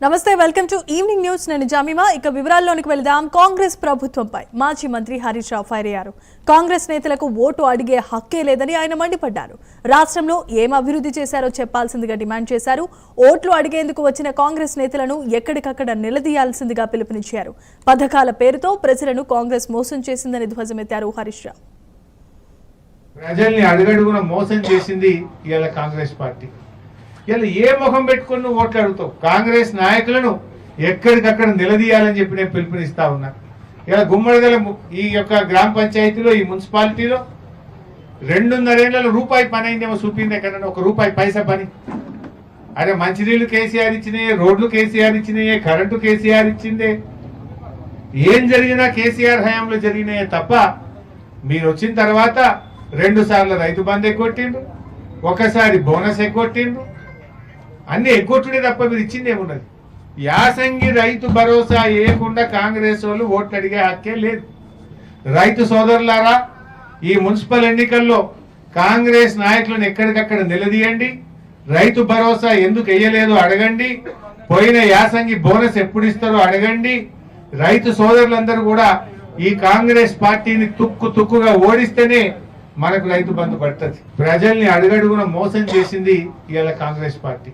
నమస్తే welcome to evening news నేను Jemimah ఇక వివరాల్లోనికి వెళదాం కాంగ్రెస్ ప్రభుత్వంపై మాజీ మంత్రి హరీష్ రావు ఫైర్ అయ్యారు కాంగ్రెస్ నేతలకు ఓటు అడిగే హక్కే లేదని ఆయన మండిపడ్డారు రాష్ట్రంలో ఏం అభివృద్ధి చేశారో చెప్పాల్సిందిగా డిమాండ్ చేశారు ఓట్లు అడిగేందుకు వచ్చిన కాంగ్రెస్ నేతలను ఎక్కడికక్కడ నిలదీయాల్సిందిగా పిలుపునిచ్చారు పథకాల పేరుతో ప్రజలను కాంగ్రెస్ మోసం చేసిందని ధ్వజమెత్తారు హరీష్ రావు ప్రజల్ని అడుగడుగున మోసం చేసింది ఇవాళ కాంగ్రెస్ పార్టీ ఇలా ఏ ముఖం పెట్టుకుని నువ్వు ఓట్లు అడుగుతావు కాంగ్రెస్ నాయకులను ఎక్కడికక్కడ నిలదీయాలని చెప్పి నేను పిలుపునిస్తా ఉన్నా ఇలా గుమ్మడిదల ఈ యొక్క గ్రామ పంచాయతీలో ఈ మున్సిపాలిటీలో 2.5 ఏళ్లలో రూపాయి పని అయిందేమో చూపింది ఎక్కడన్నా ఒక రూపాయి పైసా పని అరే మంచినీళ్లు కేసీఆర్ ఇచ్చినాయే రోడ్లు కేసీఆర్ ఇచ్చినాయే కరెంటు కేసీఆర్ ఇచ్చిందే ఏం జరిగినా కేసీఆర్ హయాంలో జరిగినాయే తప్ప మీరు వచ్చిన తర్వాత 2 సార్లు రైతు బంధు ఎగ్గొట్టిండ్రు ఒకసారి బోనస్ ఎగ్గొట్టిండ్రు అన్ని ఎగ్గొట్టుడే తప్ప మీరు ఇచ్చింది ఏమున్నది యాసంగి రైతు భరోసా వేయకుండా కాంగ్రెస్ వాళ్ళు ఓట్లు అడిగే హక్కే లేదు రైతు సోదరులారా ఈ మున్సిపల్ ఎన్నికల్లో కాంగ్రెస్ నాయకులను ఎక్కడికక్కడ నిలదీయండి రైతు భరోసా ఎందుకు వేయలేదో అడగండి పోయిన యాసంగి బోనస్ ఎప్పుడు ఇస్తారో అడగండి రైతు సోదరులందరూ కూడా ఈ కాంగ్రెస్ పార్టీని తుక్కుగా ఓడిస్తేనే మనకు రైతు బంధు పడుతుంది ప్రజల్ని అడుగడుగున మోసం చేసింది ఇవాళ కాంగ్రెస్ పార్టీ